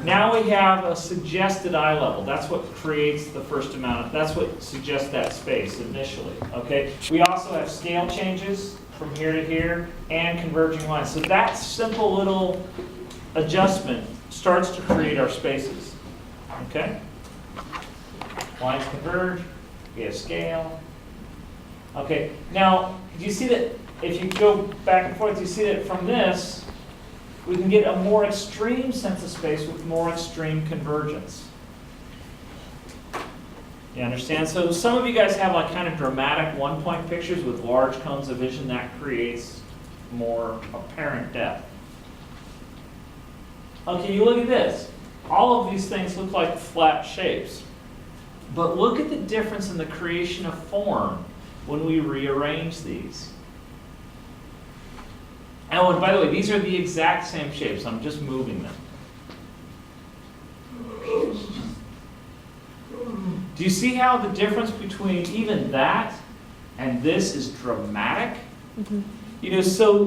Now we have a suggested eye level. That's what creates the first amount. That's what suggests that space initially. Okay. We also have scale changes from here to here and converging lines. So that simple little adjustment starts to create our spaces. Okay. Lines converge. We have scale. Okay. Now, do you see that if you go back and forth, you see that from this, we can get a more extreme sense of space with more extreme convergence. You understand? So some of you guys have like kind of dramatic one-point pictures with large cones of vision. That creates more apparent depth. Okay, you look at this. All of these things look like flat shapes. But look at the difference in the creation of form when we rearrange these. Oh, and by the way, these are the exact same shapes. I'm just moving them. Do you see how the difference between even that and this is dramatic? Mm-hmm. You know, so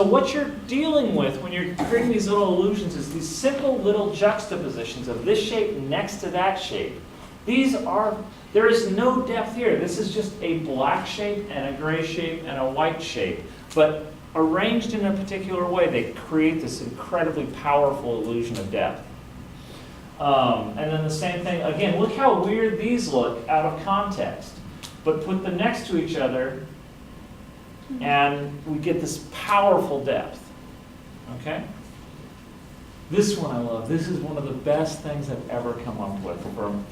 what you're dealing with when you're creating these little illusions is these simple little juxtapositions of this shape next to that shape. There is no depth here. This is just a black shape and a gray shape and a white shape. But arranged in a particular way, they create this incredibly powerful illusion of depth. And then the same thing, again, look how weird these look out of context. But put them next to each other, and we get this powerful depth. Okay? This one I love. This is one of the best things I've ever come up with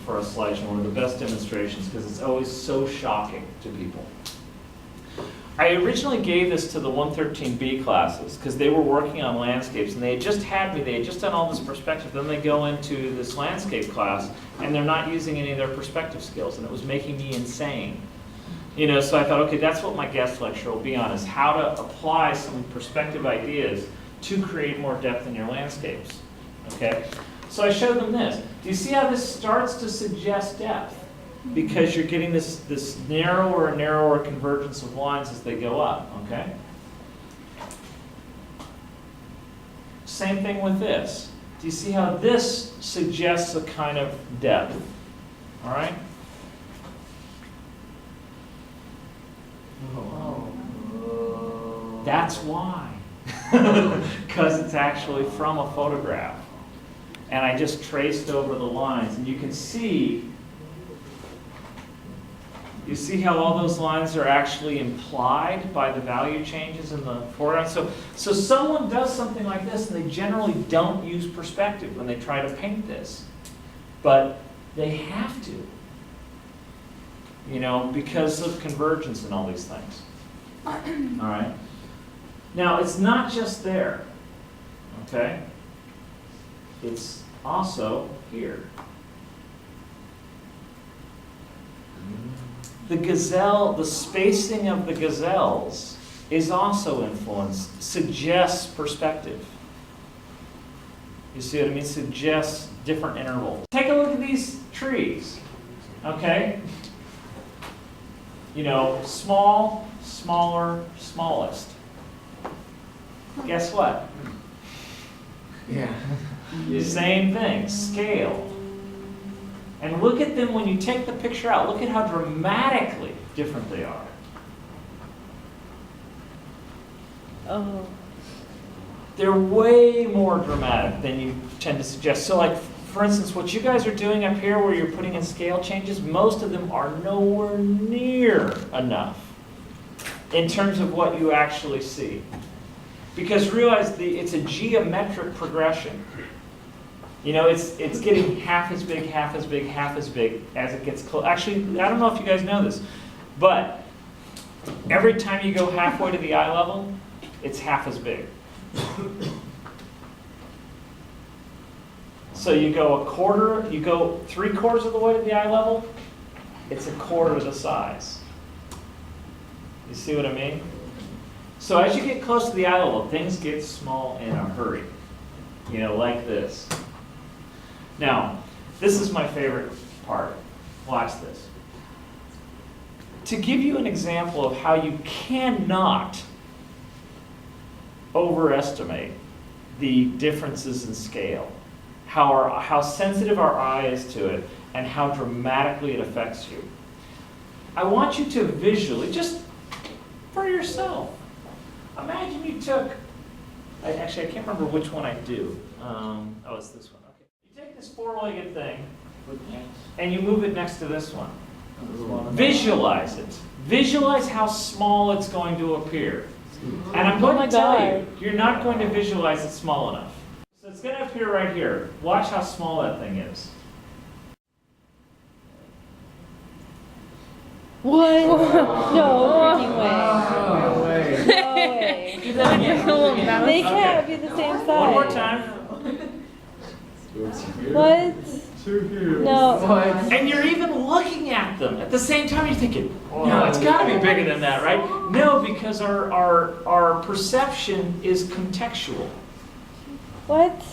for a slideshow, one of the best demonstrations, because it's always so shocking to people. I originally gave this to the 113B classes because they were working on landscapes, and they had just done all this perspective. Then they go into this landscape class, and they're not using any of their perspective skills, and it was making me insane. You know, so I thought, okay, that's what my guest lecture will be on, is how to apply some perspective ideas to create more depth in your landscapes. Okay? So I showed them this. Do you see how this starts to suggest depth? Because you're getting this narrower and narrower convergence of lines as they go up, okay? Same thing with this. Do you see how this suggests a kind of depth? All right? Oh. That's why. Because it's actually from a photograph. And I just traced over the lines, and you can see. You see how all those lines are actually implied by the value changes in the foreground? So someone does something like this, and they generally don't use perspective when they try to paint this. But they have to, you know, because of convergence and all these things. All right? Now, it's not just there, okay? It's also here. The gazelle, the spacing of the gazelles is also influenced, suggests perspective. You see what I mean? Suggests different intervals. Take a look at these trees, okay? You know, small, smaller, smallest. Guess what? Yeah. Same thing, scale. And look at them when you take the picture out. Look at how dramatically different they are. Oh. They're way more dramatic than you tend to suggest. So like, for instance, what you guys are doing up here where you're putting in scale changes, most of them are nowhere near enough in terms of what you actually see. Because realize it's a geometric progression. You know, it's getting half as big, half as big, half as big as it gets close. Actually, I don't know if you guys know this, but every time you go halfway to the eye level, it's half as big. So you go you go 3/4 of the way to the eye level, it's 1/4 the size. You see what I mean? So as you get close to the eye level, things get small in a hurry. You know, like this. Now, this is my favorite part. Watch this. To give you an example of how you cannot overestimate the differences in scale, how sensitive our eye is to it, and how dramatically it affects you. I want you to visually, just for yourself, imagine you took, actually I can't remember which one I do. Oh, it's this one. Okay. You take this four-legged thing, and you move it next to this one. Visualize it. Visualize how small it's going to appear. And I'm going to tell you, you're not going to visualize it small enough. So it's going to appear right here. Watch how small that thing is. What? No freaking No way. way. No way. They can't be the same size. One more time. What? No. What? And you're even looking at them. At the same time, you're thinking, no, it's got to be bigger than that, right? No, because our perception is contextual. What?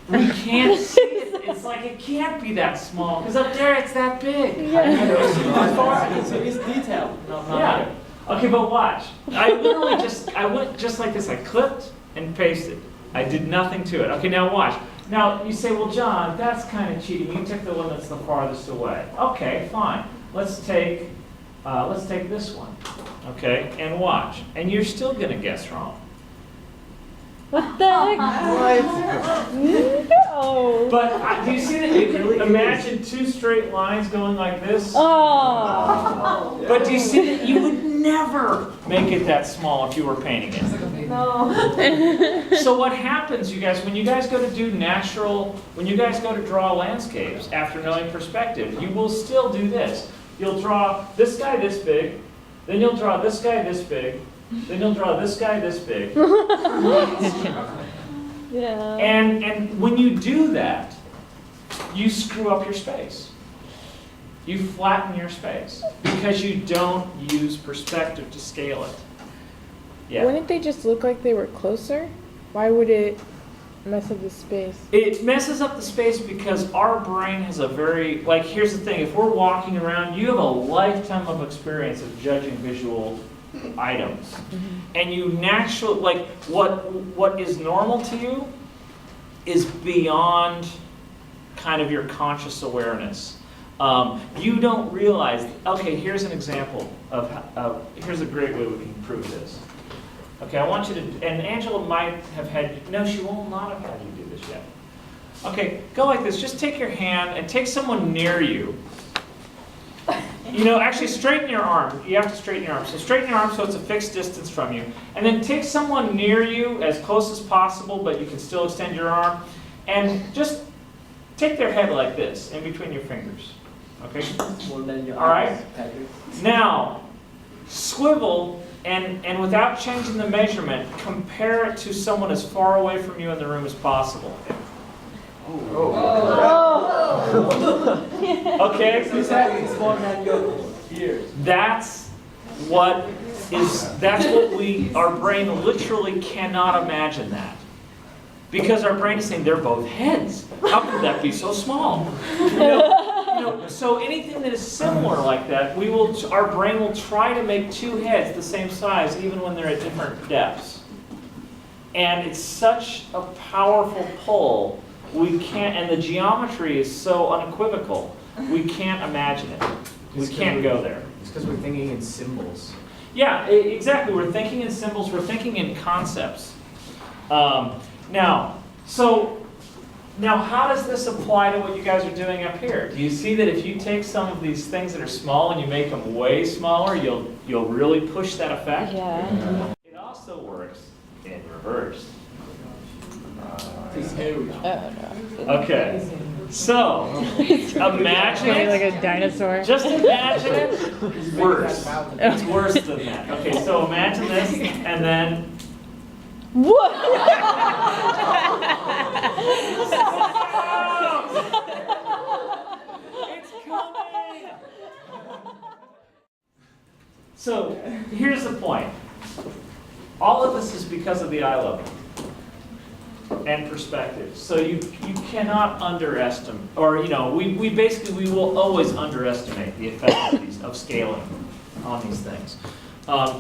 We can't see it. It's like it can't be that small, because up there it's that big. As far as I can see, it's detailed. Yeah. Okay, but watch. I went just like this. I clipped and pasted. I did nothing to it. Okay, now watch. Now you say, well, John, that's kind of cheating. You took the one that's the farthest away. Okay, fine. Let's take this one. Okay, and watch. And you're still gonna guess wrong. What the heck? No. But do you see that you can imagine two straight lines going like this? Oh. But do you see that you would never make it that small if you were painting it? No. So what happens, you guys, when you guys go to do when you guys go to draw landscapes after knowing perspective, you will still do this. You'll draw this guy this big, then you'll draw this guy this big, then you'll draw this guy this big. Yeah. And when you do that, you screw up your space. You flatten your space because you don't use perspective to scale it. Yeah. Wouldn't they just look like they were closer? Why would it mess up the space? It messes up the space because our brain has a very, like, here's the thing, if we're walking around, you have a lifetime of experience of judging visual items. And you naturally, like, what is normal to you is beyond kind of your conscious awareness. You don't realize, okay, here's an example here's a great way we can prove this. Okay, I want you to, and Angela might have had, no, she will not have had you do this yet. Okay, go like this, just take your hand and take someone near you. You know, actually straighten your arm. You have to straighten your arm. So straighten your arm so it's a fixed distance from you. And then take someone near you as close as possible, but you can still extend your arm. And just take their head like this, in between your fingers. Okay? More than your All right. eyes, Patrick. Now, swivel, and without changing the measurement, compare it to someone as far away from you in the room as possible. Okay? His head is more than your ears. That's what our brain literally cannot imagine that. Because our brain is saying they're both heads. How could that be so small? So anything that is similar like that, our brain will try to make two heads the same size even when they're at different depths. And it's such a powerful pull, we can't, and the geometry is so unequivocal, we can't imagine it. We can't go there. It's because we're thinking in symbols. Yeah, exactly. We're thinking in symbols, we're thinking in concepts. Now, how does this apply to what you guys are doing up here? Do you see that if you take some of these things that are small and you make them way smaller, you'll really push that effect? Yeah. It also works in reverse. His hair is Oh no. Okay, so imagine Maybe like it. a dinosaur. Just imagine it worse. It's worse than that. Okay, so imagine this, and then What? it's coming. So here's the point. All of this is because of the eye level and perspective. So you cannot underestimate, or we will always underestimate the effect of scaling on these things.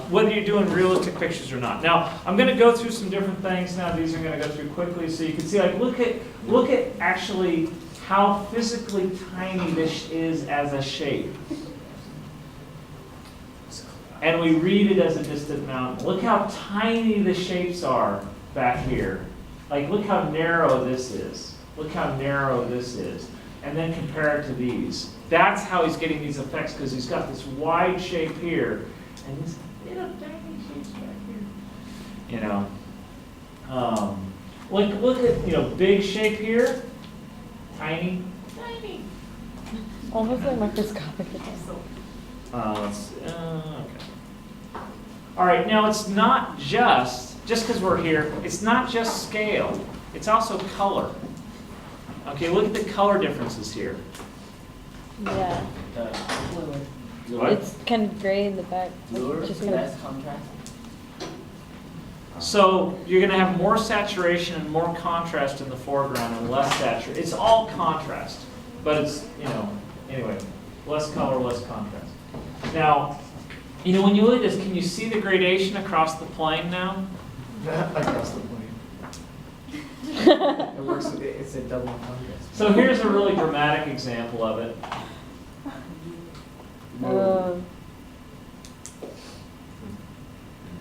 whether you're doing realistic pictures or not. Now, I'm going to go through some different things now. These are going to go through quickly so you can see, like, look at actually how physically tiny this is as a shape. And we read it as a distant mountain. Look how tiny the shapes are back here. Like, look how narrow this is. Look how narrow this is. And then compare it to these. That's how he's getting these effects, because he's got this wide shape here, and these little tiny shapes back here. You know, look at big shape here, tiny. Almost like microscopic. Okay. All right, now it's not just because we're here, it's not just scale, it's also color. Okay, look at the color differences here. Yeah. What? It's kind of gray in the back. Just kind of. Less contrast. So you're going to have more saturation and more contrast in the foreground and less saturation. It's all contrast, but it's, anyway, less color, less contrast. Now, when you look at this, can you see the gradation across the plane now? Across the plane. It works, it's a double contrast. So here's a really dramatic example of it.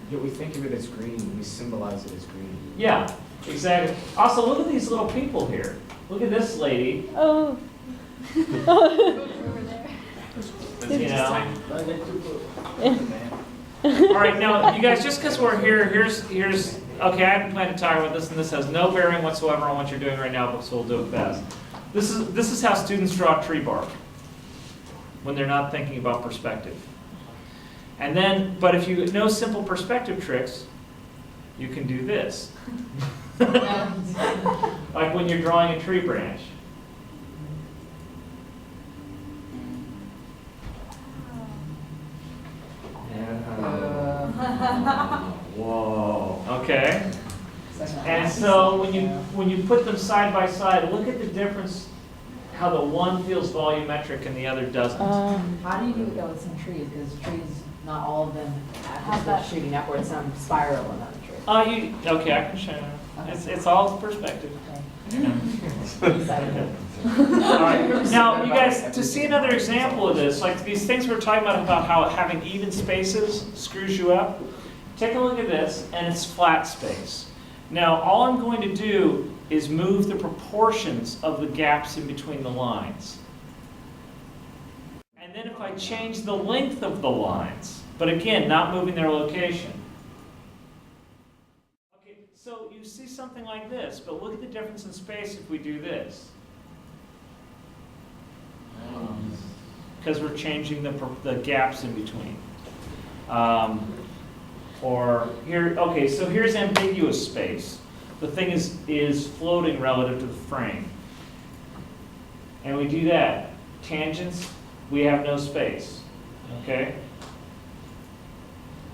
Yeah, we think of it as green, we symbolize it as green. Yeah, exactly. Also, look at these little people here. Look at this lady. Oh. You know. All right, now you guys, just because we're here, here's. Okay, I hadn't planned to talk about this, and this has no bearing whatsoever on what you're doing right now, but so we'll do it fast. This is how students draw tree bark when they're not thinking about perspective. And then, but if you know simple perspective tricks, you can do this. Like when you're drawing a tree branch. Whoa. Okay. And so when you put them side by side, look at the difference. How the one feels volumetric and the other doesn't. How do you do that with some trees? Because trees, not all of them have this shooting upwards, some spiral in other trees. Okay, I can show you. It's all perspective. All right. Now, you guys, to see another example of this, like these things we're talking about how having even spaces screws you up, take a look at this, and it's flat space. Now, all I'm going to do is move the proportions of the gaps in between the lines. And then if I change the length of the lines, but again, not moving their location. Okay, so you see something like this, but look at the difference in space if we do this. Because we're changing the gaps in between. Or here, okay, so here's ambiguous space. The thing is floating relative to the frame. And we do that. Tangents, we have no space. Okay?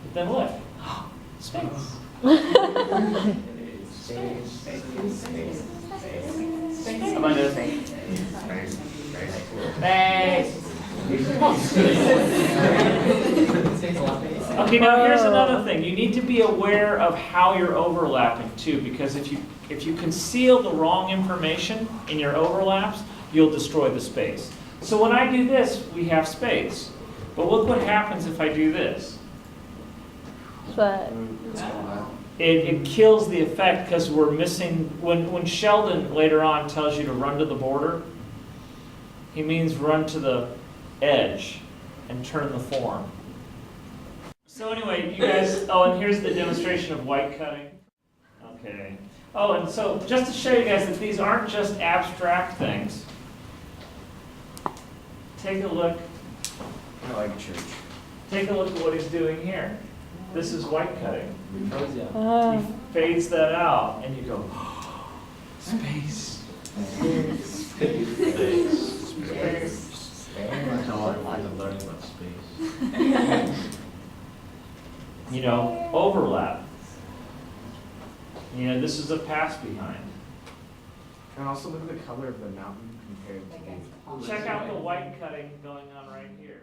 But then look. Space. Okay, now here's another thing. You need to be aware of how you're overlapping too, because if you conceal the wrong information in your overlaps, you'll destroy the space. So when I do this, we have space. But look what happens if I do this. But It kills the effect because we're missing, when Sheldon later on tells you to run to the border, he means run to the edge and turn the form. So anyway, you guys, and here's the demonstration of white cutting. Okay. Oh, and so just to show you guys that these aren't just abstract things, take a look. I like church. Take a look at what he's doing here. This is white cutting. oh. He fades that out, and you go, space. That's how I find learning about space. Overlap. This is a pass behind. And also look at the color of the mountain compared to the... Check out the white cutting going on right here.